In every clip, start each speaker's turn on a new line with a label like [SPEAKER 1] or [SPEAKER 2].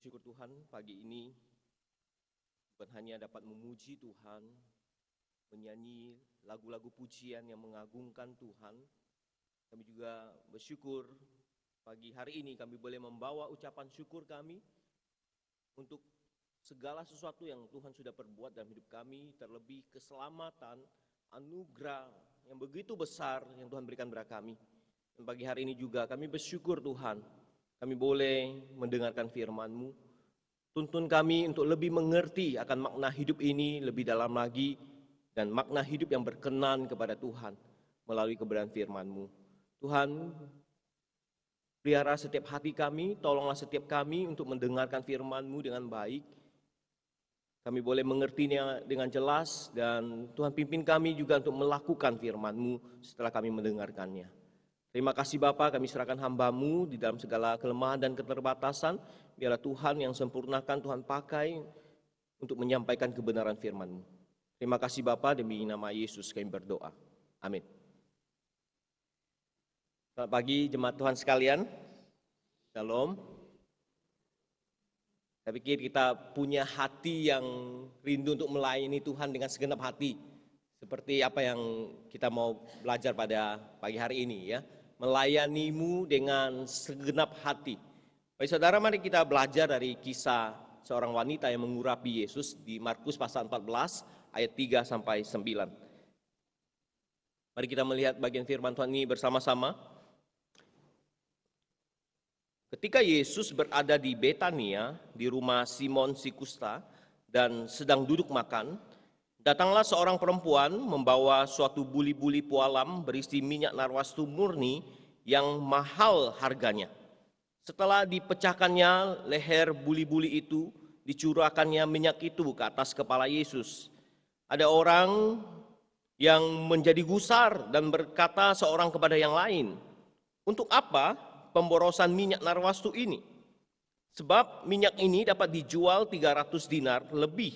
[SPEAKER 1] Bersyukur Tuhan pagi ini bukan hanya dapat memuji Tuhan, menyanyi lagu-lagu pujian yang mengagungkan Tuhan. Kami juga bersyukur pagi hari ini kami boleh membawa ucapan syukur kami untuk segala sesuatu yang Tuhan sudah perbuat dalam hidup kami, terlebih keselamatan, anugerah yang begitu besar yang Tuhan berikan kepada kami. Dan pagi hari ini juga kami bersyukur Tuhan, kami boleh mendengarkan firman-Mu. Tuntun kami untuk lebih mengerti akan makna hidup ini lebih dalam lagi, dan makna hidup yang berkenan kepada Tuhan melalui kebenaran firman-Mu. Tuhan, pelihara setiap hati kami, tolonglah setiap kami untuk mendengarkan firman-Mu dengan baik. Kami boleh mengertinya dengan jelas, dan Tuhan pimpin kami juga untuk melakukan firman-Mu setelah kami mendengarkannya. Terima kasih Bapa, kami serahkan hamba-Mu di dalam segala kelemahan dan keterbatasan. Biarlah Tuhan yang sempurnakan, Tuhan pakai untuk menyampaikan kebenaran firman-Mu. Terima kasih Bapa, demi nama Yesus kami berdoa. Amin. Selamat pagi jemaat Tuhan sekalian. Shalom. Saya pikir kita punya hati yang rindu untuk melayani Tuhan dengan segenap hati. Seperti apa yang kita mau belajar pada pagi hari ini ya. Melayani-Mu dengan segenap hati. Baik saudara, mari kita belajar dari kisah seorang wanita yang mengurapi Yesus di Markus pasal 14 ayat 3 sampai 9. Mari kita melihat bagian firman Tuhan ini bersama-sama. Ketika Yesus berada di Betania, di rumah Simon si Kusta, dan sedang duduk makan, datanglah seorang perempuan membawa suatu buli-buli pualam berisi minyak narwastu murni yang mahal harganya. Setelah dipecahkannya leher buli-buli itu, dicurahkannya minyak itu ke atas kepala Yesus. Ada orang yang menjadi gusar dan berkata seorang kepada yang lain, "Untuk apa pemborosan minyak narwastu ini? Sebab minyak ini dapat dijual 300 dinar lebih,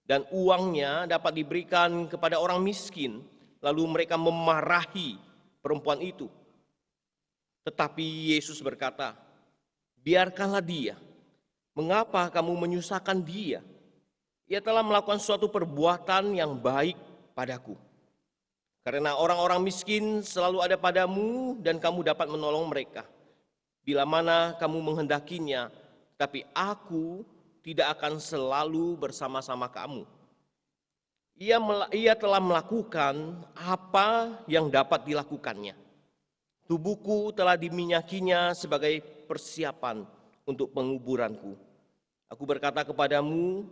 [SPEAKER 1] dan uangnya dapat diberikan kepada orang miskin." Lalu mereka memarahi perempuan itu. Tetapi Yesus berkata, "Biarkanlah dia. Mengapa kamu menyusahkan dia? Ia telah melakukan suatu perbuatan yang baik padaku. Karena orang-orang miskin selalu ada padamu dan kamu dapat menolong mereka bila mana kamu menghendakinya, tapi aku tidak akan selalu bersama-sama kamu." Ia telah melakukan apa yang dapat dilakukannya. Tubuhku telah diminyakinya sebagai persiapan untuk penguburanku. Aku berkata kepadamu,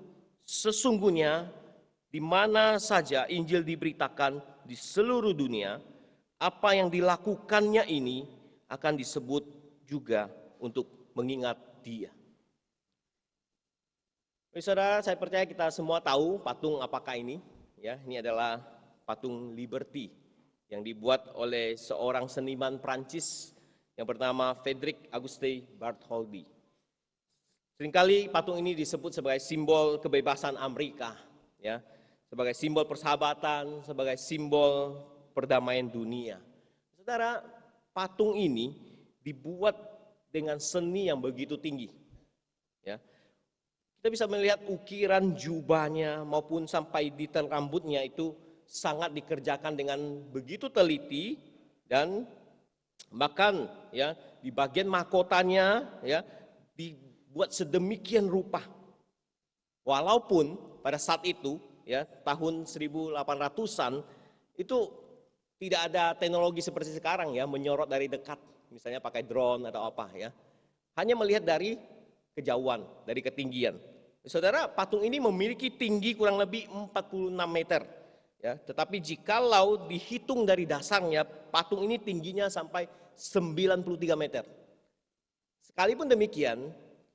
[SPEAKER 1] sesungguhnya di mana saja Injil diberitakan di seluruh dunia, apa yang dilakukannya ini akan disebut juga untuk mengingat dia. Saudara, saya percaya kita semua tahu patung apakah ini. Ya, ini adalah patung Liberty yang dibuat oleh seorang seniman Prancis yang bernama Frédéric Auguste Bartholdi. Seringkali patung ini disebut sebagai simbol kebebasan Amerika, ya, sebagai simbol persahabatan, sebagai simbol perdamaian dunia. Saudara, patung ini dibuat dengan seni yang begitu tinggi. Ya. Kita bisa melihat ukiran jubahnya maupun sampai detail rambutnya itu sangat dikerjakan dengan begitu teliti, dan bahkan ya di bagian mahkotanya ya dibuat sedemikian rupa. Walaupun pada saat itu ya tahun 1800-an itu tidak ada teknologi seperti sekarang ya, menyorot dari dekat misalnya pakai drone atau apa ya. Hanya melihat dari kejauhan, dari ketinggian. Saudara, patung ini memiliki tinggi kurang lebih 46 meter. Ya, tetapi jikalau dihitung dari dasarnya, patung ini tingginya sampai 93 meter. Sekalipun demikian,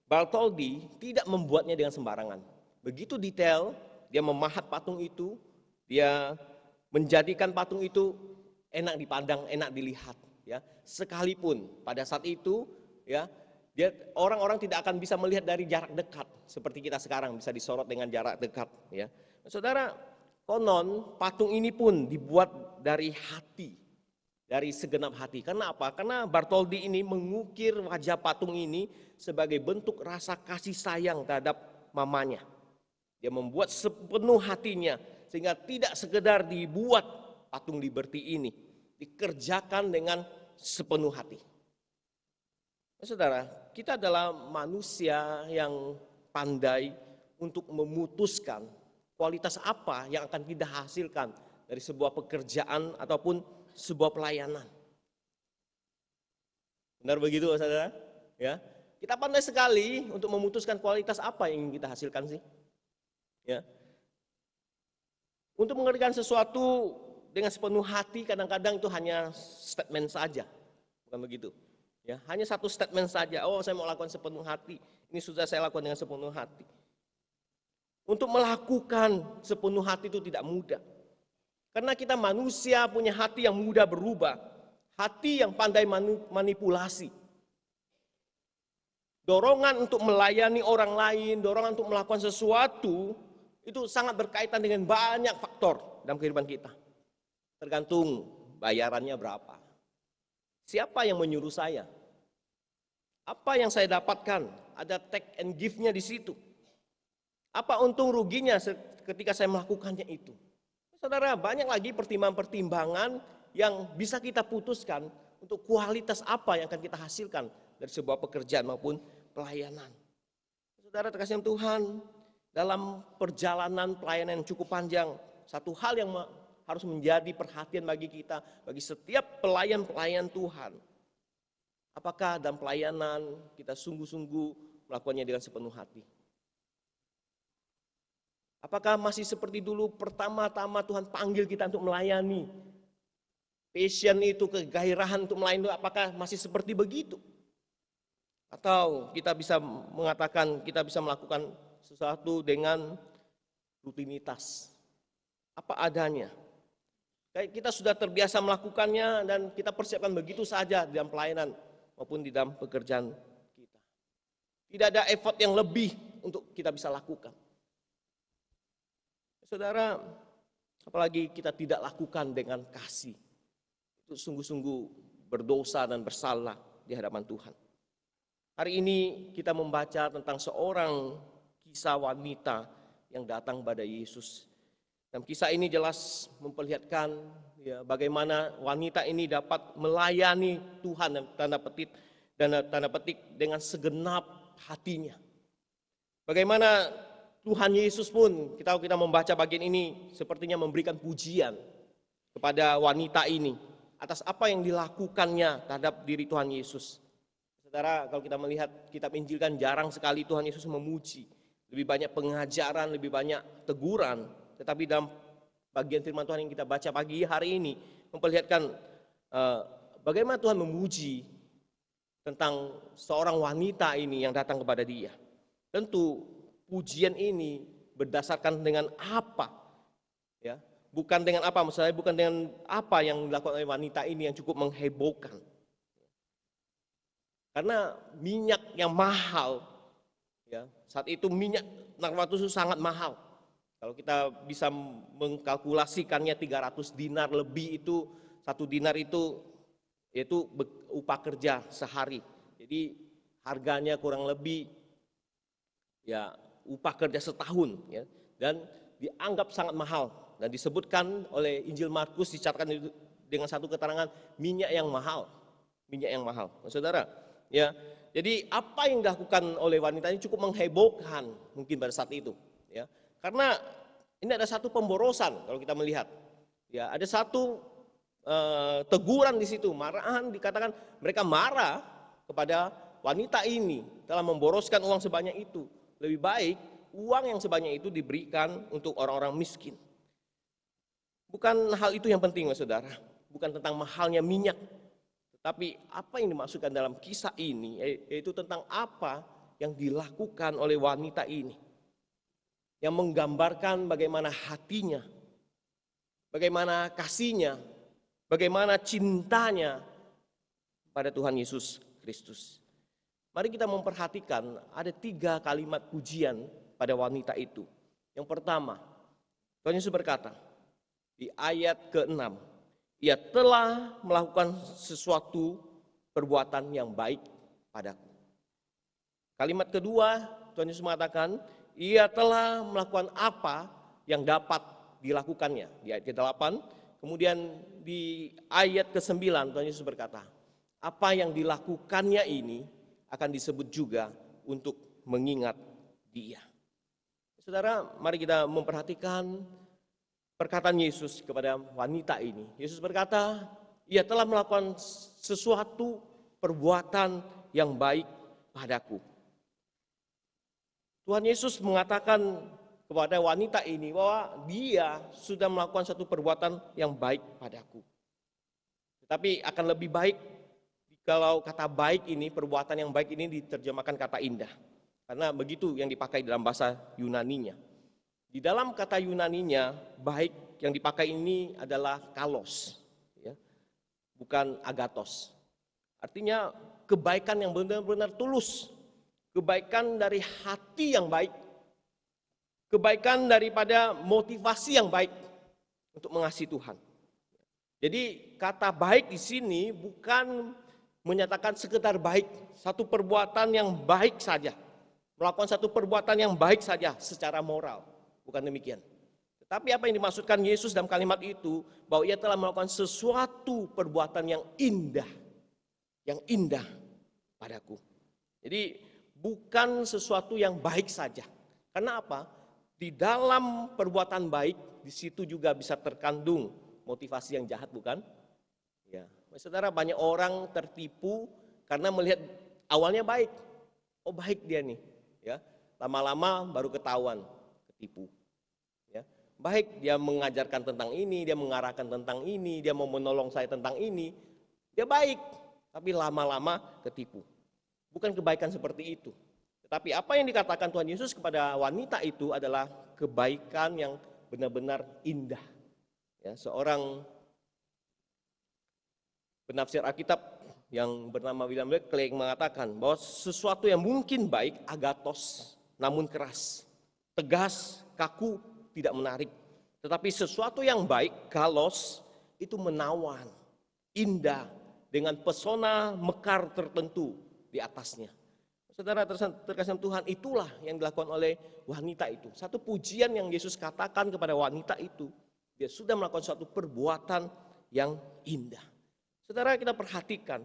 [SPEAKER 1] Bartholdi tidak membuatnya dengan sembarangan. Begitu detail, dia memahat patung itu, dia menjadikan patung itu enak dipandang, enak dilihat. Ya, sekalipun pada saat itu, ya, orang-orang tidak akan bisa melihat dari jarak dekat seperti kita sekarang bisa disorot dengan jarak dekat. Ya, saudara, konon patung ini pun dibuat dari hati. dari segenap hati. Karena apa? Karena Bartoldi ini mengukir wajah patung ini sebagai bentuk rasa kasih sayang terhadap mamanya. Dia membuat sepenuh hatinya sehingga tidak sekedar dibuat patung Liberty ini, dikerjakan dengan sepenuh hati. Saudara, kita adalah manusia yang pandai untuk memutuskan kualitas apa yang akan kita hasilkan dari sebuah pekerjaan ataupun sebuah pelayanan. Benar begitu, saudara? Ya, kita pandai sekali untuk memutuskan kualitas apa yang ingin kita hasilkan sih. Ya, untuk mengerjakan sesuatu dengan sepenuh hati kadang-kadang itu hanya statement saja, bukan begitu? Ya, hanya satu statement saja. Oh, saya mau lakukan sepenuh hati. Ini sudah saya lakukan dengan sepenuh hati. Untuk melakukan sepenuh hati itu tidak mudah. Karena kita manusia punya hati yang mudah berubah, hati yang pandai manipulasi. Dorongan untuk melayani orang lain, dorongan untuk melakukan sesuatu, itu sangat berkaitan dengan banyak faktor dalam kehidupan kita. Tergantung bayarannya berapa. Siapa yang menyuruh saya? Apa yang saya dapatkan? Ada take and give-nya di situ. Apa untung ruginya ketika saya melakukannya itu? Saudara, banyak lagi pertimbangan-pertimbangan yang bisa kita putuskan untuk kualitas apa yang akan kita hasilkan dari sebuah pekerjaan maupun pelayanan. Saudara terkasih Tuhan, dalam perjalanan pelayanan yang cukup panjang, satu hal yang harus menjadi perhatian bagi kita, bagi setiap pelayan-pelayan Tuhan. Apakah dalam pelayanan kita sungguh-sungguh melakukannya dengan sepenuh hati? Apakah masih seperti dulu pertama-tama Tuhan panggil kita untuk melayani? Passion itu, kegairahan untuk melayani, apakah masih seperti begitu? Atau kita bisa mengatakan kita bisa melakukan sesuatu dengan rutinitas, apa adanya? Kayak kita sudah terbiasa melakukannya dan kita persiapkan begitu saja dalam pelayanan maupun di dalam pekerjaan kita. Tidak ada effort yang lebih untuk kita bisa lakukan. Saudara, apalagi kita tidak lakukan dengan kasih, itu sungguh-sungguh berdosa dan bersalah di hadapan Tuhan. Hari ini kita membaca tentang seorang kisah wanita yang datang pada Yesus. Dan kisah ini jelas memperlihatkan ya, bagaimana wanita ini dapat melayani Tuhan dan tanda petik dengan segenap hatinya. Bagaimana Tuhan Yesus pun, kita membaca bagian ini sepertinya memberikan pujian kepada wanita ini atas apa yang dilakukannya terhadap diri Tuhan Yesus. Saudara, kalau kita melihat kitab Injil kan jarang sekali Tuhan Yesus memuji. Lebih banyak pengajaran, lebih banyak teguran. Tetapi dalam bagian firman Tuhan yang kita baca pagi hari ini memperlihatkan bagaimana Tuhan memuji tentang seorang wanita ini yang datang kepada Dia. Tentu pujian ini berdasarkan dengan apa, ya, bukan dengan apa, misalnya bukan dengan apa yang dilakukan oleh wanita ini yang cukup menghebohkan. Karena minyak yang mahal, ya, saat itu minyak narwatus itu sangat mahal. Kalau kita bisa mengkalkulasikannya 300 dinar lebih itu, 1 dinar itu yaitu upah kerja sehari. Jadi harganya kurang lebih ya upah kerja setahun, ya, dan dianggap sangat mahal dan disebutkan oleh Injil Markus dicatatkan dengan satu keterangan minyak yang mahal, saudara, ya. Jadi apa yang dilakukan oleh wanita ini cukup menghebohkan mungkin pada saat itu, ya, karena ini ada satu pemborosan kalau kita melihat, ya, ada satu teguran di situ, marahan, dikatakan mereka marah kepada wanita ini telah memboroskan uang sebanyak itu. Lebih baik uang yang sebanyak itu diberikan untuk orang-orang miskin. Bukan hal itu yang penting, saudara. Bukan tentang mahalnya minyak. Tetapi apa yang dimaksudkan dalam kisah ini, yaitu tentang apa yang dilakukan oleh wanita ini. Yang menggambarkan bagaimana hatinya, bagaimana kasihnya, bagaimana cintanya pada Tuhan Yesus Kristus. Mari kita memperhatikan ada 3 kalimat pujian pada wanita itu. Yang pertama, Tuhan Yesus berkata di ayat ke-6, ia telah melakukan sesuatu perbuatan yang baik padaku. Kalimat kedua, Tuhan Yesus mengatakan, ia telah melakukan apa yang dapat dilakukannya. Di ayat ke-8, kemudian di ayat ke-9 Tuhan Yesus berkata, apa yang dilakukannya ini akan disebut juga untuk mengingat Dia. Saudara, mari kita memperhatikan perkataan Yesus kepada wanita ini. Yesus berkata, ia telah melakukan sesuatu perbuatan yang baik padaku. Tuhan Yesus mengatakan kepada wanita ini bahwa dia sudah melakukan satu perbuatan yang baik padaku. Tetapi akan lebih baik kalau kata baik ini, perbuatan yang baik ini diterjemahkan kata indah. Karena begitu yang dipakai dalam bahasa Yunaninya. Di dalam kata Yunaninya, baik yang dipakai ini adalah kalos, ya, bukan agatos. Artinya kebaikan yang benar-benar tulus, kebaikan dari hati yang baik, kebaikan daripada motivasi yang baik untuk mengasihi Tuhan. Jadi kata baik di sini bukan menyatakan sekedar baik, satu perbuatan yang baik saja, melakukan satu perbuatan yang baik saja secara moral, bukan demikian. Tetapi apa yang dimaksudkan Yesus dalam kalimat itu, bahwa ia telah melakukan sesuatu perbuatan yang indah padaku. Jadi bukan sesuatu yang baik saja. Karena apa? Di dalam perbuatan baik, di situ juga bisa terkandung motivasi yang jahat, bukan? Ya, saudara, banyak orang tertipu karena melihat awalnya baik. Oh, baik dia nih, ya. Lama-lama baru ketahuan ketipu. Ya. Baik dia mengajarkan tentang ini, dia mengarahkan tentang ini, dia mau menolong saya tentang ini. Dia baik, tapi lama-lama ketipu. Bukan kebaikan seperti itu. Tetapi apa yang dikatakan Tuhan Yesus kepada wanita itu adalah kebaikan yang benar-benar indah. Ya, seorang penafsir Alkitab yang bernama William Clay mengatakan bahwa sesuatu yang mungkin baik, agatos, namun keras, tegas, kaku, tidak menarik. Tetapi sesuatu yang baik, kalos, itu menawan, indah, dengan pesona mekar tertentu di atasnya. Saudara terkasih Tuhan, itulah yang dilakukan oleh wanita itu. Satu pujian yang Yesus katakan kepada wanita itu, dia sudah melakukan suatu perbuatan yang indah. Saudara, kita perhatikan,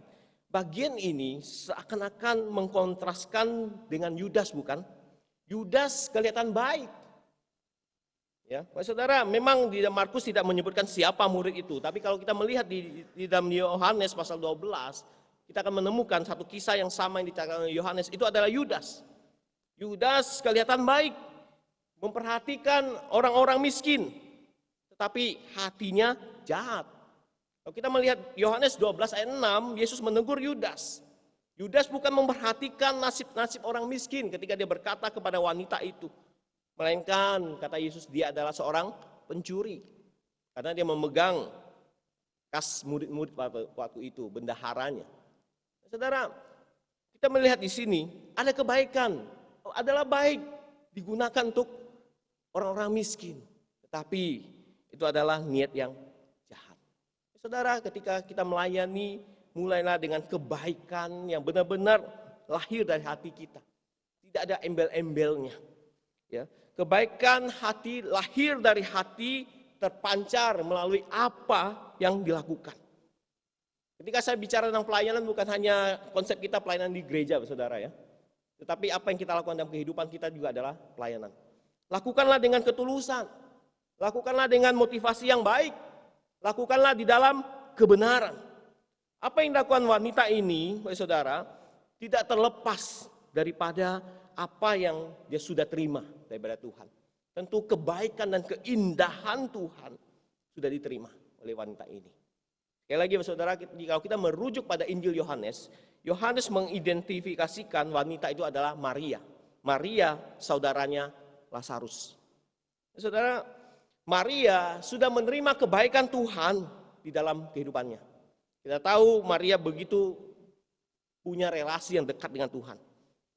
[SPEAKER 1] bagian ini seakan-akan mengkontraskan dengan Yudas, bukan? Yudas kelihatan baik. Ya, saudara, memang di Markus tidak menyebutkan siapa murid itu, tapi kalau kita melihat di dalam Yohanes pasal 12, kita akan menemukan satu kisah yang sama yang diceritakan oleh Yohanes, itu adalah Yudas. Yudas kelihatan baik, memperhatikan orang-orang miskin, tetapi hatinya jahat. Kalau kita melihat Yohanes 12 ayat 6, Yesus menegur Yudas. Yudas bukan memperhatikan nasib-nasib orang miskin ketika dia berkata kepada wanita itu. Melainkan kata Yesus dia adalah seorang pencuri. Karena dia memegang kas murid-murid waktu itu, bendaharanya. Saudara, kita melihat di sini ada kebaikan. Adalah baik digunakan untuk orang-orang miskin. Tetapi itu adalah niat yang jahat. Saudara, ketika kita melayani, mulailah dengan kebaikan yang benar-benar lahir dari hati kita. Tidak ada embel-embelnya. Ya, kebaikan hati lahir dari hati, terpancar melalui apa yang dilakukan. Ketika saya bicara tentang pelayanan, bukan hanya konsep kita pelayanan di gereja, saudara ya. Tetapi apa yang kita lakukan dalam kehidupan kita juga adalah pelayanan. Lakukanlah dengan ketulusan. Lakukanlah dengan motivasi yang baik. Lakukanlah di dalam kebenaran. Apa yang dilakukan wanita ini, saudara, tidak terlepas daripada apa yang dia sudah terima daripada Tuhan. Tentu kebaikan dan keindahan Tuhan sudah diterima oleh wanita ini. Sekali lagi saudara, kalau kita merujuk pada Injil Yohanes, Yohanes mengidentifikasikan wanita itu adalah Maria. Maria saudaranya Lazarus. Saudara, Maria sudah menerima kebaikan Tuhan di dalam kehidupannya. Kita tahu Maria begitu punya relasi yang dekat dengan Tuhan.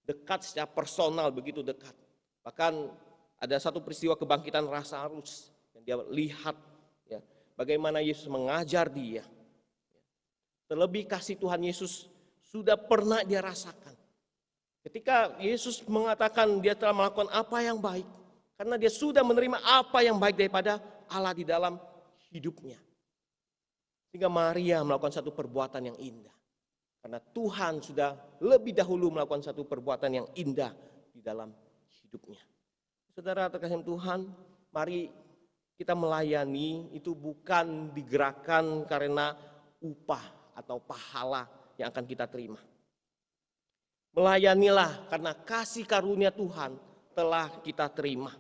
[SPEAKER 1] Dekat secara personal, begitu dekat. Bahkan ada satu peristiwa kebangkitan Lazarus yang dia lihat. Ya. bagaimana Yesus mengajar dia. Terlebih kasih Tuhan Yesus sudah pernah dia rasakan. Ketika Yesus mengatakan dia telah melakukan apa yang baik, karena dia sudah menerima apa yang baik daripada Allah di dalam hidupnya. Sehingga Maria melakukan satu perbuatan yang indah. Karena Tuhan sudah lebih dahulu melakukan satu perbuatan yang indah di dalam hidupnya. Saudara terkasih Tuhan, mari kita melayani itu bukan digerakkan karena upah atau pahala yang akan kita terima. Melayanilah karena kasih karunia Tuhan telah kita terima.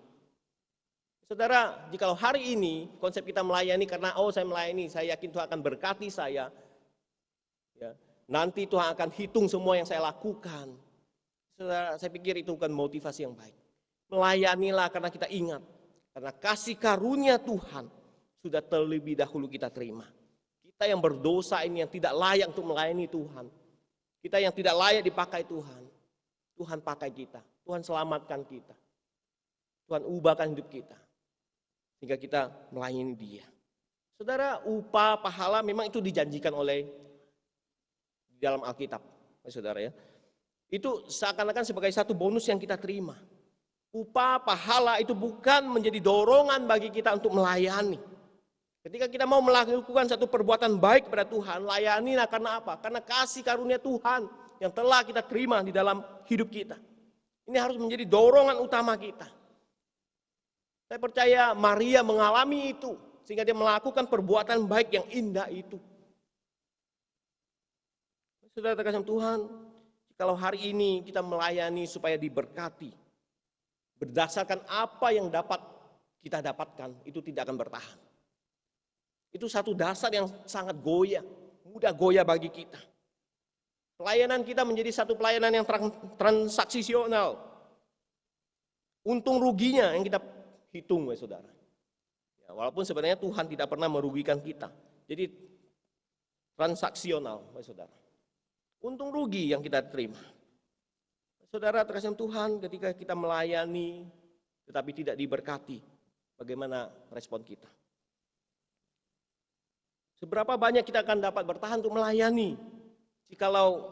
[SPEAKER 1] Saudara, jikalau hari ini konsep kita melayani karena saya melayani, saya yakin Tuhan akan berkati saya. Ya, nanti Tuhan akan hitung semua yang saya lakukan. Saudara, saya pikir itu bukan motivasi yang baik. Melayanilah karena kita ingat, karena kasih karunia Tuhan sudah terlebih dahulu kita terima. Kita yang berdosa ini, yang tidak layak untuk melayani Tuhan. Kita yang tidak layak dipakai Tuhan. Tuhan pakai kita. Tuhan selamatkan kita. Tuhan ubahkan hidup kita. Sehingga kita melayani dia. Saudara, upah pahala memang itu dijanjikan oleh di dalam Alkitab. Saudara ya. Itu seakan-akan sebagai satu bonus yang kita terima. Upah pahala itu bukan menjadi dorongan bagi kita untuk melayani. Ketika kita mau melakukan satu perbuatan baik kepada Tuhan, layanilah karena apa? Karena kasih karunia Tuhan yang telah kita terima di dalam hidup kita. Ini harus menjadi dorongan utama kita. Saya percaya Maria mengalami itu, sehingga dia melakukan perbuatan baik yang indah itu. Saudara terkasih Tuhan, kalau hari ini kita melayani supaya diberkati, berdasarkan apa yang dapat kita dapatkan, itu tidak akan bertahan. Itu satu dasar yang sangat goyah, mudah goyah bagi kita. Pelayanan kita menjadi satu pelayanan yang transaksional. Untung ruginya yang kita hitung, saudara. Ya, walaupun sebenarnya Tuhan tidak pernah merugikan kita. Jadi transaksional, saudara. Untung rugi yang kita terima. Saudara terkasih Tuhan, ketika kita melayani tetapi tidak diberkati, bagaimana respon kita? Seberapa banyak kita akan dapat bertahan untuk melayani jikalau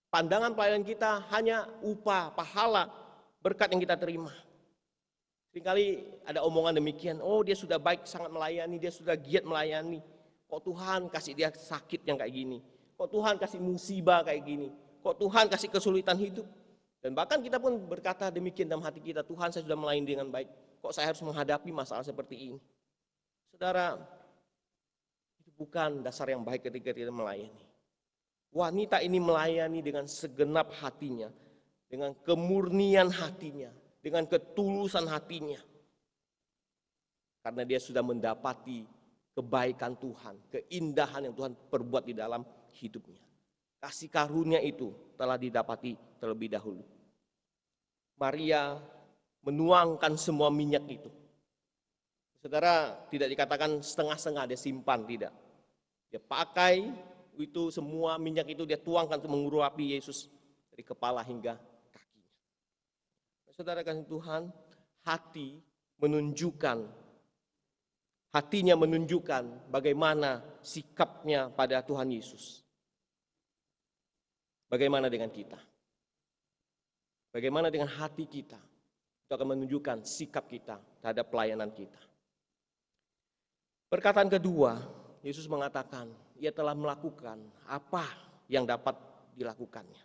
[SPEAKER 1] pandangan pelayanan kita hanya upah, pahala, berkat yang kita terima. Seringkali ada omongan demikian, dia sudah baik sangat melayani, dia sudah giat melayani. Kok Tuhan kasih dia sakit yang kayak gini? Kok Tuhan kasih musibah kayak gini? Kok Tuhan kasih kesulitan hidup? Dan bahkan kita pun berkata demikian dalam hati kita, Tuhan saya sudah melayani dengan baik. Kok saya harus menghadapi masalah seperti ini? Saudara, bukan dasar yang baik ketika kita melayani. Wanita ini melayani dengan segenap hatinya, dengan kemurnian hatinya, dengan ketulusan hatinya. Karena dia sudah mendapati kebaikan Tuhan, keindahan yang Tuhan perbuat di dalam hidupnya. Kasih karunia itu telah didapati terlebih dahulu. Maria menuangkan semua minyak itu. Saudara, tidak dikatakan setengah-setengah dia simpan, tidak. Dia pakai itu semua minyak itu dia tuangkan untuk mengurapi Yesus dari kepala hingga kakinya. Saudara kasih Tuhan, hatinya menunjukkan bagaimana sikapnya pada Tuhan Yesus. Bagaimana dengan kita? Bagaimana dengan hati kita? Itu akan menunjukkan sikap kita terhadap pelayanan kita. Perkataan kedua, Yesus mengatakan, ia telah melakukan apa yang dapat dilakukannya.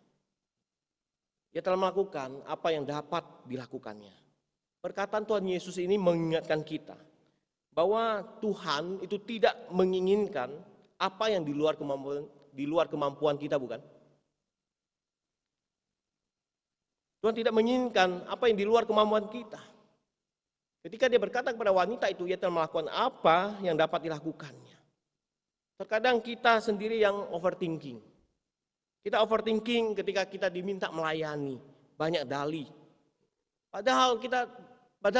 [SPEAKER 1] Ia telah melakukan apa yang dapat dilakukannya. Perkataan Tuhan Yesus ini mengingatkan kita bahwa Tuhan itu tidak menginginkan apa yang di luar kemampuan kita, bukan? Tuhan tidak menginginkan apa yang di luar kemampuan kita. Ketika dia berkata kepada wanita itu, ia telah melakukan apa yang dapat dilakukannya. Terkadang kita sendiri yang overthinking. Kita overthinking ketika kita diminta melayani, banyak dalih. Padahal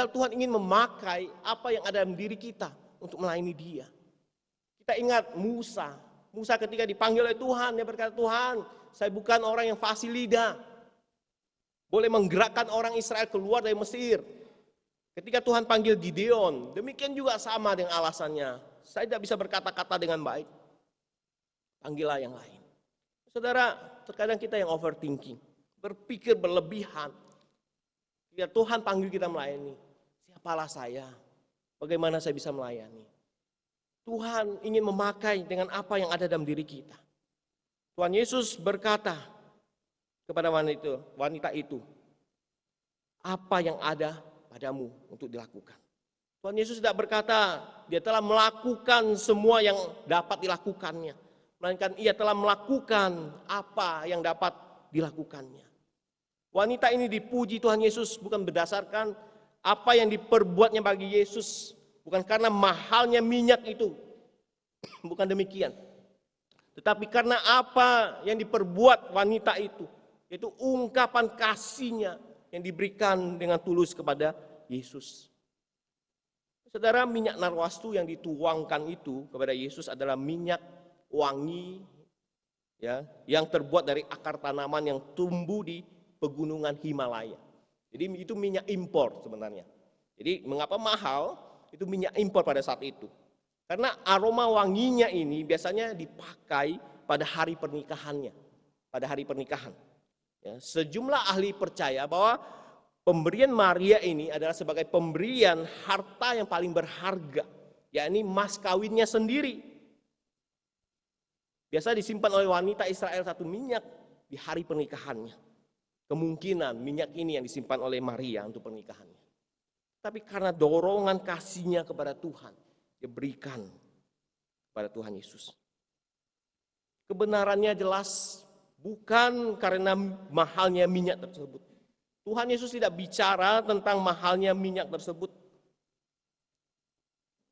[SPEAKER 1] Tuhan ingin memakai apa yang ada dalam diri kita untuk melayani Dia. Kita ingat Musa. Musa ketika dipanggil oleh Tuhan, dia berkata, Tuhan, saya bukan orang yang fasih lidah. Boleh menggerakkan orang Israel keluar dari Mesir. Ketika Tuhan panggil Gideon, demikian juga sama dengan alasannya. saya tidak bisa berkata-kata dengan baik, panggillah yang lain. Saudara, terkadang kita yang overthinking, berpikir berlebihan. Ya Tuhan panggil kita melayani, siapalah saya, bagaimana saya bisa melayani. Tuhan ingin memakai dengan apa yang ada dalam diri kita. Tuhan Yesus berkata kepada wanita itu, apa yang ada padamu untuk dilakukan. Tuhan Yesus tidak berkata dia telah melakukan semua yang dapat dilakukannya, melainkan ia telah melakukan apa yang dapat dilakukannya. Wanita ini dipuji Tuhan Yesus bukan berdasarkan apa yang diperbuatnya bagi Yesus, bukan karena mahalnya minyak itu, bukan demikian. Tetapi karena apa yang diperbuat wanita itu, yaitu ungkapan kasihnya yang diberikan dengan tulus kepada Yesus. Saudara, minyak narwastu yang dituangkan itu kepada Yesus adalah minyak wangi ya, yang terbuat dari akar tanaman yang tumbuh di pegunungan Himalaya. Jadi itu minyak impor sebenarnya. Jadi mengapa mahal? Itu minyak impor pada saat itu. Karena aroma wanginya ini biasanya dipakai pada hari pernikahannya. Pada hari pernikahan. Ya, sejumlah ahli percaya bahwa pemberian Maria ini adalah sebagai pemberian harta yang paling berharga, yakni mas kawinnya sendiri. Biasa disimpan oleh wanita Israel satu minyak di hari pernikahannya. Kemungkinan minyak ini yang disimpan oleh Maria untuk pernikahannya. Tapi karena dorongan kasihnya kepada Tuhan, dia berikan kepada Tuhan Yesus. Kebenarannya jelas, bukan karena mahalnya minyak tersebut. Tuhan Yesus tidak bicara tentang mahalnya minyak tersebut.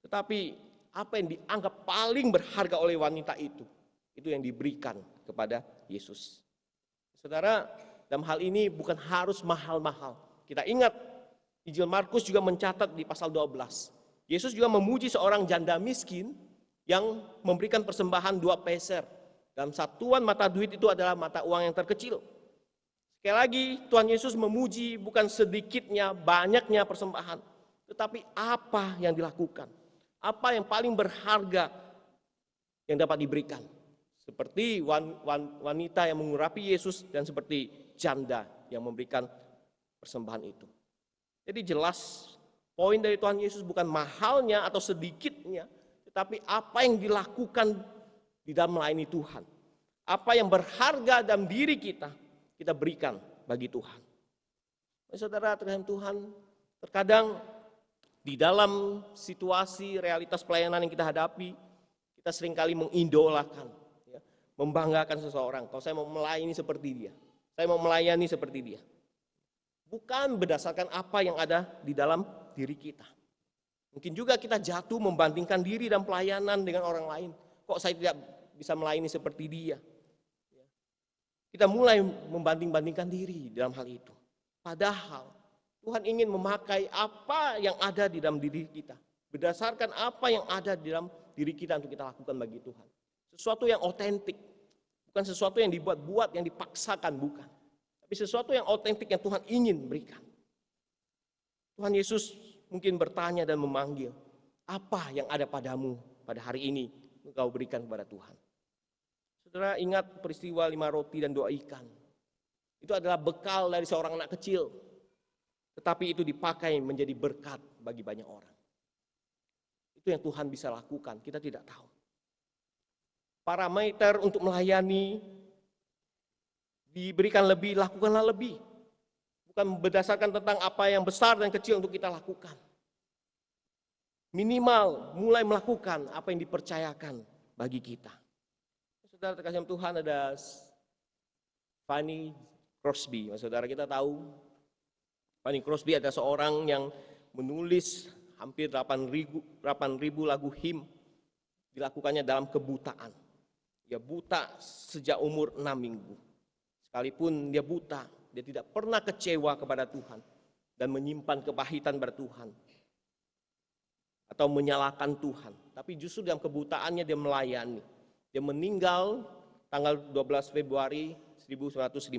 [SPEAKER 1] Tetapi apa yang dianggap paling berharga oleh wanita itu yang diberikan kepada Yesus. Saudara, dalam hal ini bukan harus mahal-mahal. Kita ingat, Injil Markus juga mencatat di pasal 12. Yesus juga memuji seorang janda miskin yang memberikan persembahan 2 peser. Dalam satuan mata duit itu adalah mata uang yang terkecil. Sekali lagi Tuhan Yesus memuji bukan sedikitnya, banyaknya persembahan. Tetapi apa yang dilakukan. Apa yang paling berharga yang dapat diberikan. Seperti wanita yang mengurapi Yesus dan seperti janda yang memberikan persembahan itu. Jadi jelas poin dari Tuhan Yesus bukan mahalnya atau sedikitnya, tetapi apa yang dilakukan di dalam melayani Tuhan. Apa yang berharga dalam diri kita berikan bagi Tuhan. Saudara, terkadang Tuhan, terkadang di dalam situasi realitas pelayanan yang kita hadapi, kita seringkali mengidolakan, ya, membanggakan seseorang. Kalau saya mau melayani seperti dia, saya mau melayani seperti dia. Bukan berdasarkan apa yang ada di dalam diri kita. Mungkin juga kita jatuh membandingkan diri dan pelayanan dengan orang lain. Kok saya tidak bisa melayani seperti dia? Kita mulai membanding-bandingkan diri dalam hal itu. Padahal Tuhan ingin memakai apa yang ada di dalam diri kita. Berdasarkan apa yang ada di dalam diri kita untuk kita lakukan bagi Tuhan. Sesuatu yang otentik. Bukan sesuatu yang dibuat-buat, yang dipaksakan, bukan. Tapi sesuatu yang otentik yang Tuhan ingin berikan. Tuhan Yesus mungkin bertanya dan memanggil, apa yang ada padamu pada hari ini engkau berikan kepada Tuhan. Saudara, ingat peristiwa 5 roti dan 2 ikan. Itu adalah bekal dari seorang anak kecil. Tetapi itu dipakai menjadi berkat bagi banyak orang. Itu yang Tuhan bisa lakukan, kita tidak tahu. Parameter untuk melayani diberikan lebih, lakukanlah lebih. Bukan berdasarkan tentang apa yang besar dan kecil untuk kita lakukan. Minimal mulai melakukan apa yang dipercayakan bagi kita. Saudara terkasih Tuhan, ada Fanny Crosby. Saudara kita tahu Fanny Crosby adalah seorang yang menulis hampir 8.000 lagu him, dilakukannya dalam kebutaan. Dia buta sejak umur 6 minggu. Sekalipun dia buta, dia tidak pernah kecewa kepada Tuhan dan menyimpan kepahitan pada Tuhan atau menyalahkan Tuhan. Tapi justru dalam kebutaannya dia melayani. Dia meninggal tanggal 12 Februari 1915.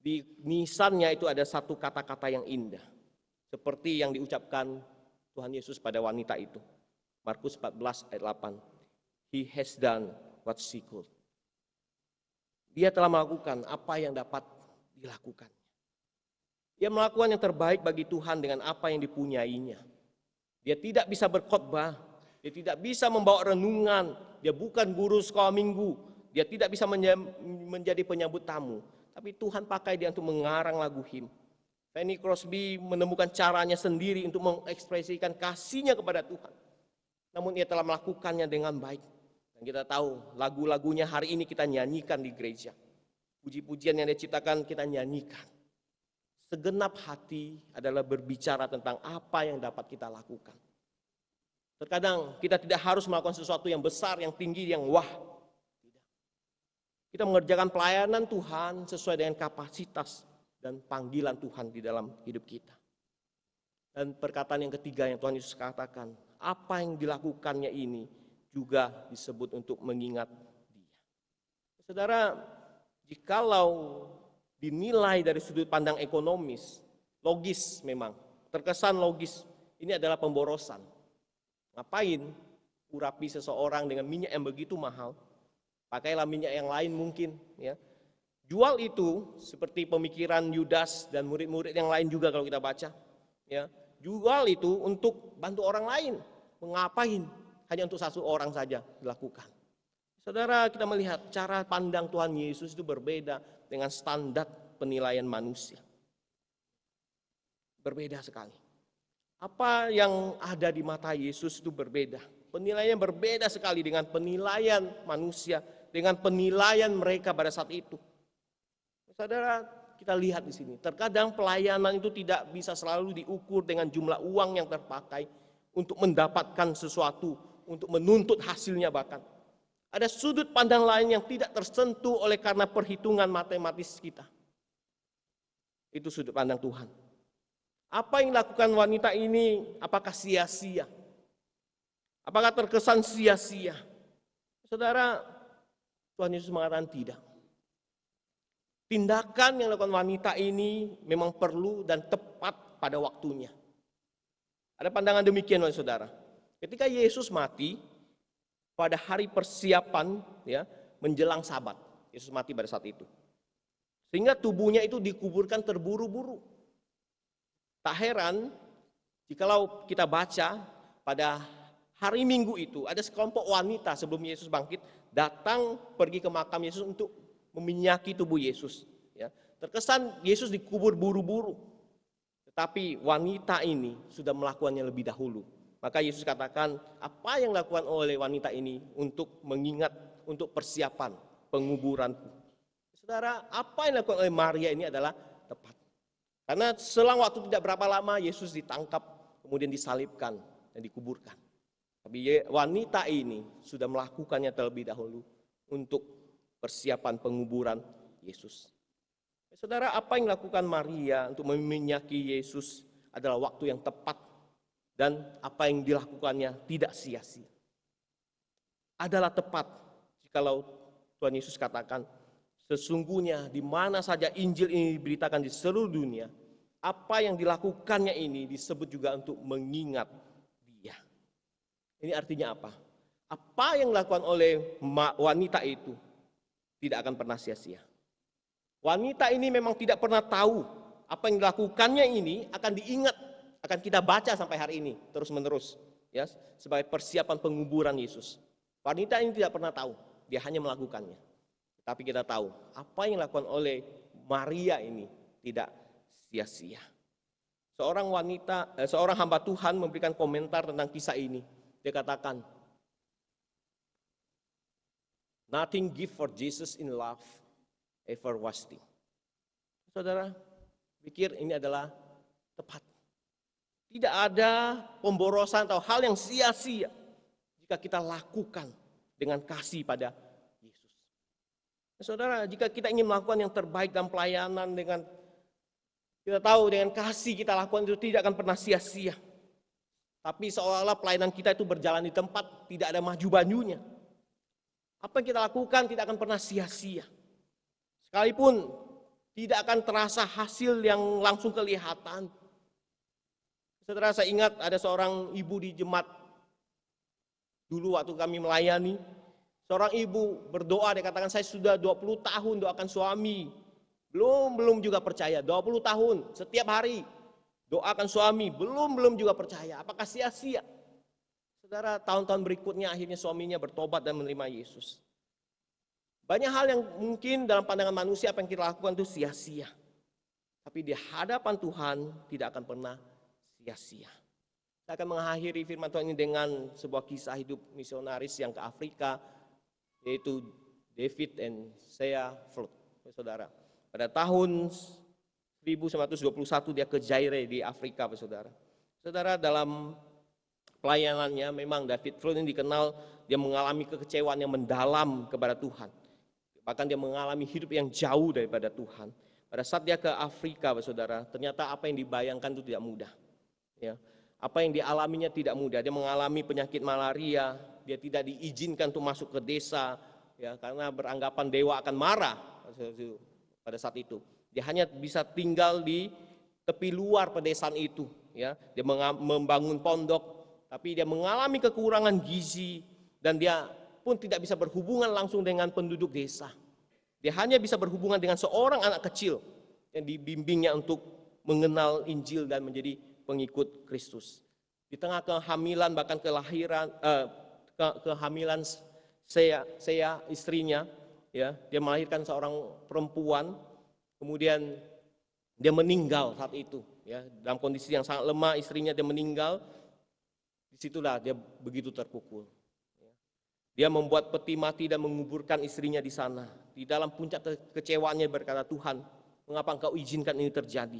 [SPEAKER 1] Di nisannya itu ada satu kata-kata yang indah. Seperti yang diucapkan Tuhan Yesus pada wanita itu. Markus 14 ayat 8. He has done what she could. Dia telah melakukan apa yang dapat dilakukan. Dia melakukan yang terbaik bagi Tuhan dengan apa yang dipunyainya. Dia tidak bisa berkhotbah, dia tidak bisa membawa renungan, dia bukan guru sekolah minggu, dia tidak bisa menjadi penyambut tamu. Tapi Tuhan pakai dia untuk mengarang lagu him. Fanny Crosby menemukan caranya sendiri untuk mengekspresikan kasihnya kepada Tuhan. Namun ia telah melakukannya dengan baik. Dan kita tahu lagu-lagunya hari ini kita nyanyikan di gereja. Puji-pujian yang dia ciptakan kita nyanyikan. Segenap hati adalah berbicara tentang apa yang dapat kita lakukan. Terkadang kita tidak harus melakukan sesuatu yang besar, yang tinggi, yang wah. Tidak. Kita mengerjakan pelayanan Tuhan sesuai dengan kapasitas dan panggilan Tuhan di dalam hidup kita. Dan perkataan yang ketiga yang Tuhan Yesus katakan, apa yang dilakukannya ini juga disebut untuk mengingat dia. Saudara, jikalau dinilai dari sudut pandang ekonomis, logis memang, terkesan logis, ini adalah pemborosan. Ngapain urapi seseorang dengan minyak yang begitu mahal? Pakailah minyak yang lain mungkin, ya. Jual itu seperti pemikiran Yudas dan murid-murid yang lain juga kalau kita baca, ya. Jual itu untuk bantu orang lain. Mengapain? Hanya untuk satu orang saja dilakukan. Saudara, kita melihat cara pandang Tuhan Yesus itu berbeda dengan standar penilaian manusia. Berbeda sekali. Apa yang ada di mata Yesus itu berbeda. Penilaian berbeda sekali dengan penilaian manusia, dengan penilaian mereka pada saat itu. Saudara, kita lihat di sini. Terkadang pelayanan itu tidak bisa selalu diukur dengan jumlah uang yang terpakai untuk mendapatkan sesuatu, untuk menuntut hasilnya bahkan. Ada sudut pandang lain yang tidak tersentuh oleh karena perhitungan matematis kita. Itu sudut pandang Tuhan. Apa yang dilakukan wanita ini, apakah sia-sia? Apakah terkesan sia-sia? Saudara, Tuhan Yesus mengatakan tidak. Tindakan yang dilakukan wanita ini memang perlu dan tepat pada waktunya. Ada pandangan demikian, saudara. Ketika Yesus mati, pada hari persiapan ya menjelang Sabat, Yesus mati pada saat itu. Sehingga tubuhnya itu dikuburkan terburu-buru. Tak heran jikalau kita baca pada hari Minggu itu ada sekelompok wanita sebelum Yesus bangkit datang pergi ke makam Yesus untuk meminyaki tubuh Yesus. Ya. Terkesan Yesus dikubur buru-buru. Tetapi wanita ini sudah melakukannya lebih dahulu. Maka Yesus katakan apa yang dilakukan oleh wanita ini untuk mengingat, untuk persiapan penguburanku. Saudara, apa yang dilakukan oleh Maria ini adalah tepat. Karena selang waktu tidak berapa lama Yesus ditangkap, kemudian disalibkan dan dikuburkan. Tapi wanita ini sudah melakukannya terlebih dahulu untuk persiapan penguburan Yesus. Saudara, apa yang dilakukan Maria untuk meminyaki Yesus adalah waktu yang tepat. Dan apa yang dilakukannya tidak sia-sia. Adalah tepat jikalau Tuhan Yesus katakan, sesungguhnya di mana saja Injil ini diberitakan di seluruh dunia, apa yang dilakukannya ini disebut juga untuk mengingat dia. Ini artinya apa? Apa yang dilakukan oleh wanita itu tidak akan pernah sia-sia. Wanita ini memang tidak pernah tahu apa yang dilakukannya ini akan diingat, akan kita baca sampai hari ini terus-menerus ya, sebagai persiapan penguburan Yesus. Wanita ini tidak pernah tahu, dia hanya melakukannya. Tapi kita tahu apa yang dilakukan oleh Maria ini tidak sia-sia. Seorang hamba Tuhan memberikan komentar tentang kisah ini. Dia katakan, nothing give for Jesus in love everlasting. Saudara, pikir ini adalah tepat. Tidak ada pemborosan atau hal yang sia-sia jika kita lakukan dengan kasih pada Yesus. Saudara, jika kita ingin melakukan yang terbaik dalam pelayanan dengan kita tahu dengan kasih kita lakukan itu tidak akan pernah sia-sia. Tapi seolah-olah pelayanan kita itu berjalan di tempat tidak ada maju-majunya. Apa yang kita lakukan tidak akan pernah sia-sia. Sekalipun tidak akan terasa hasil yang langsung kelihatan. Saudara, saya ingat ada seorang ibu di jemaat Dulu waktu kami melayani, seorang ibu berdoa, dia katakan saya sudah 20 tahun doakan suami. Belum juga percaya, 20 tahun setiap hari doakan suami, belum juga percaya. Apakah sia-sia? Saudara, tahun-tahun berikutnya akhirnya suaminya bertobat dan menerima Yesus. Banyak hal yang mungkin dalam pandangan manusia apa yang kita lakukan itu sia-sia. Tapi di hadapan Tuhan tidak akan pernah sia-sia. Saya akan mengakhiri firman Tuhan ini dengan sebuah kisah hidup misionaris yang ke Afrika, yaitu David and Shea Flood. Saudara, pada tahun 1921 dia ke Zaire di Afrika, saudara. Saudara, dalam pelayanannya memang David Flood ini dikenal dia mengalami kekecewaan yang mendalam kepada Tuhan. Bahkan dia mengalami hidup yang jauh daripada Tuhan. Pada saat dia ke Afrika, saudara, ternyata apa yang dibayangkan itu tidak mudah. Ya. Apa yang dialaminya tidak mudah. Dia mengalami penyakit malaria, dia tidak diizinkan untuk masuk ke desa, ya, karena beranggapan dewa akan marah pada saat itu. Dia hanya bisa tinggal di tepi luar pedesaan itu, ya. Dia membangun pondok, tapi dia mengalami kekurangan gizi dan dia pun tidak bisa berhubungan langsung dengan penduduk desa. Dia hanya bisa berhubungan dengan seorang anak kecil yang dibimbingnya untuk mengenal Injil dan menjadi pengikut Kristus. Di tengah kehamilan bahkan kehamilan saya istrinya, ya, dia melahirkan seorang perempuan, kemudian dia meninggal saat itu, ya, dalam kondisi yang sangat lemah istrinya dia meninggal. Disitulah dia begitu terpukul. Dia membuat peti mati dan menguburkan istrinya di sana. Di dalam puncak kekecewaannya berkata, Tuhan, mengapa Engkau izinkan ini terjadi?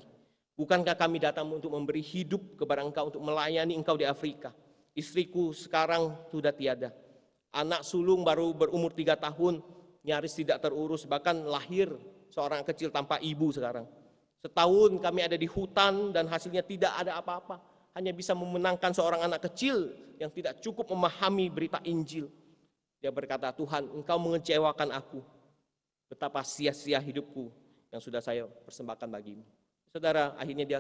[SPEAKER 1] Bukankah kami datang untuk memberi hidup kepada Engkau, untuk melayani Engkau di Afrika? Istriku sekarang sudah tiada. Anak sulung baru berumur 3 tahun, nyaris tidak terurus, bahkan lahir seorang kecil tanpa ibu sekarang. Setahun kami ada di hutan dan hasilnya tidak ada apa-apa. Hanya bisa memenangkan seorang anak kecil yang tidak cukup memahami berita Injil. Dia berkata, Tuhan, Engkau mengecewakan aku. Betapa sia-sia hidupku yang sudah saya persembahkan bagimu. Saudara, akhirnya dia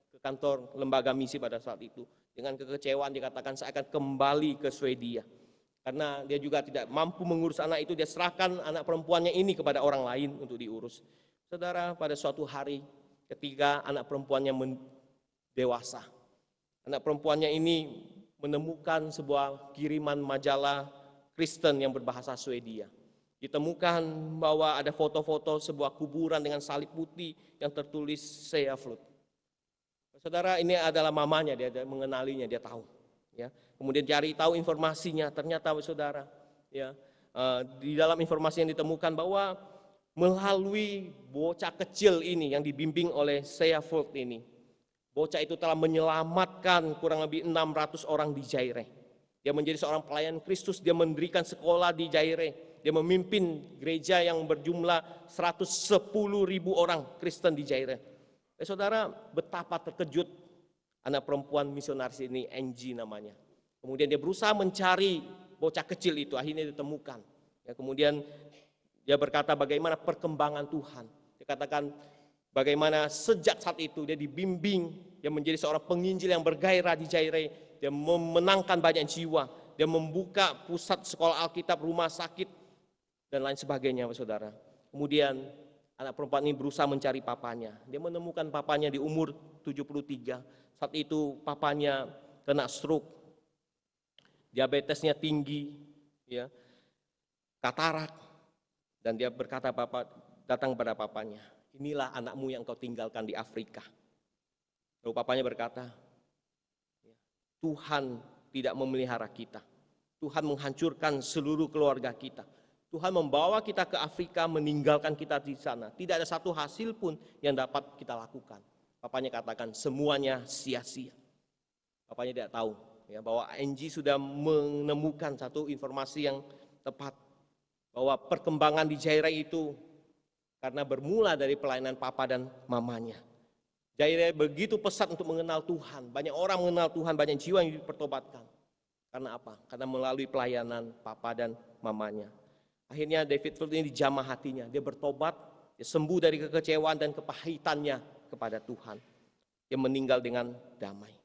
[SPEAKER 1] ke kantor lembaga misi pada saat itu. Dengan kekecewaan dia katakan, saya akan kembali ke Swedia. Karena dia juga tidak mampu mengurus anak itu, dia serahkan anak perempuannya ini kepada orang lain untuk diurus. Saudara, pada suatu hari ketika anak perempuannya dewasa, anak perempuannya ini menemukan sebuah kiriman majalah Kristen yang berbahasa Swedia. Ditemukan bahwa ada foto-foto sebuah kuburan dengan salib putih yang tertulis Shea Flood. Saudara, ini adalah mamanya, dia mengenalinya, dia tahu. Ya. Kemudian cari tahu informasinya, ternyata saudara, ya, di dalam informasi yang ditemukan bahwa melalui bocah kecil ini yang dibimbing oleh Shea Flood ini, bocah itu telah menyelamatkan kurang lebih 600 orang di Zaire. Dia menjadi seorang pelayan Kristus, dia mendirikan sekolah di Zaire, dia memimpin gereja yang berjumlah 110.000 orang Kristen di Zaire. Saudara, betapa terkejut anak perempuan misionaris ini, Angie namanya. Kemudian dia berusaha mencari bocah kecil itu, akhirnya ditemukan. Ya, kemudian dia berkata bagaimana perkembangan Tuhan. Dia katakan bagaimana sejak saat itu dia dibimbing, dia menjadi seorang penginjil yang bergairah di Zaire. Dia memenangkan banyak jiwa, dia membuka pusat sekolah Alkitab, rumah sakit, dan lain sebagainya, saudara. Kemudian anak perempuan ini berusaha mencari papanya. Dia menemukan papanya di umur 73. Saat itu papanya kena stroke, diabetesnya tinggi, ya, katarak, dan dia berkata datang kepada papanya, inilah anakmu yang kau tinggalkan di Afrika. Lalu papanya berkata, Tuhan tidak memelihara kita. Tuhan menghancurkan seluruh keluarga kita. Tuhan membawa kita ke Afrika, meninggalkan kita di sana. Tidak ada satu hasil pun yang dapat kita lakukan. Papanya katakan semuanya sia-sia. Papanya tidak tahu, ya, bahwa Angie sudah menemukan satu informasi yang tepat, bahwa perkembangan di Zaire itu karena bermula dari pelayanan papa dan mamanya. Zaire begitu pesat untuk mengenal Tuhan. Banyak orang mengenal Tuhan, banyak jiwa yang dipertobatkan. Karena apa? Karena melalui pelayanan papa dan mamanya. Akhirnya David Flood ini dijamah hatinya. Dia bertobat, dia sembuh dari kekecewaan dan kepahitannya kepada Tuhan. Dia meninggal dengan damai.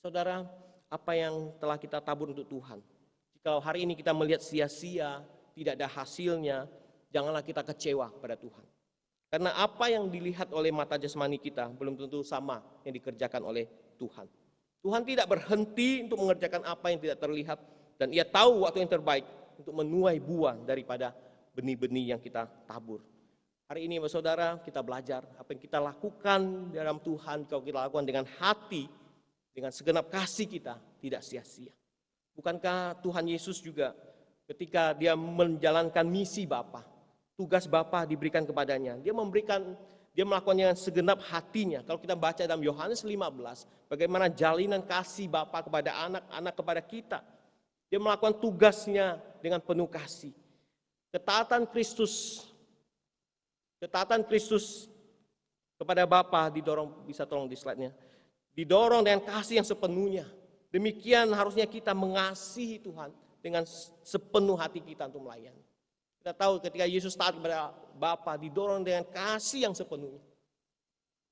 [SPEAKER 1] Saudara, apa yang telah kita tabur untuk Tuhan? Kalau hari ini kita melihat sia-sia, tidak ada hasilnya, janganlah kita kecewa pada Tuhan. Karena apa yang dilihat oleh mata jasmani kita belum tentu sama yang dikerjakan oleh Tuhan. Tuhan tidak berhenti untuk mengerjakan apa yang tidak terlihat, dan Ia tahu waktu yang terbaik untuk menuai buah daripada benih-benih yang kita tabur. Hari ini saudara, kita belajar apa yang kita lakukan dalam Tuhan, kalau kita lakukan dengan hati, dengan segenap kasih kita, tidak sia-sia. Bukankah Tuhan Yesus juga ketika dia menjalankan misi Bapa, tugas Bapa diberikan kepadanya, dia melakukan dengan segenap hatinya. Kalau kita baca dalam Yohanes 15, bagaimana jalinan kasih Bapa kepada anak-anak kepada kita. Dia melakukan tugasnya dengan penuh kasih. Ketaatan Kristus kepada Bapa didorong, bisa tolong di slide-nya, didorong dengan kasih yang sepenuhnya. Demikian harusnya kita mengasihi Tuhan dengan sepenuh hati kita untuk melayani. Kita tahu ketika Yesus taat kepada Bapa didorong dengan kasih yang sepenuhnya.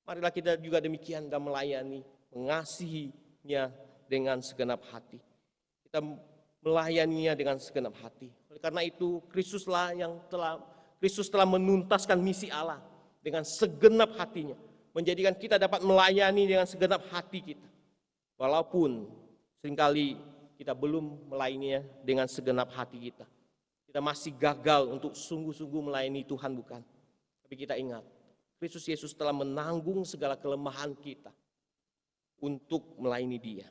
[SPEAKER 1] Marilah kita juga demikian dalam melayani, mengasihinya dengan segenap hati. Kita melayaninya dengan segenap hati. Oleh karena itu Kristus telah menuntaskan misi Allah dengan segenap hatinya, menjadikan kita dapat melayani dengan segenap hati kita. Walaupun seringkali kita belum melayaninya dengan segenap hati kita. Kita masih gagal untuk sungguh-sungguh melayani Tuhan, bukan? Tapi kita ingat, Kristus Yesus telah menanggung segala kelemahan kita untuk melayani Dia.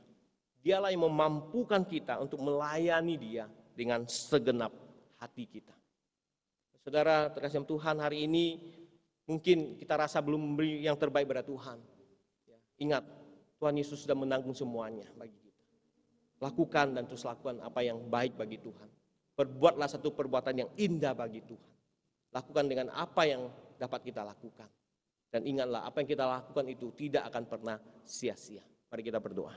[SPEAKER 1] Dialah yang memampukan kita untuk melayani Dia dengan segenap hati kita. Saudara terkasih Tuhan, hari ini mungkin kita rasa belum memberi yang terbaik pada Tuhan. Ingat, Tuhan Yesus sudah menanggung semuanya bagi kita. Lakukan dan terus lakukan apa yang baik bagi Tuhan. Perbuatlah satu perbuatan yang indah bagi Tuhan. Lakukan dengan apa yang dapat kita lakukan. Dan ingatlah, apa yang kita lakukan itu tidak akan pernah sia-sia. Mari kita berdoa.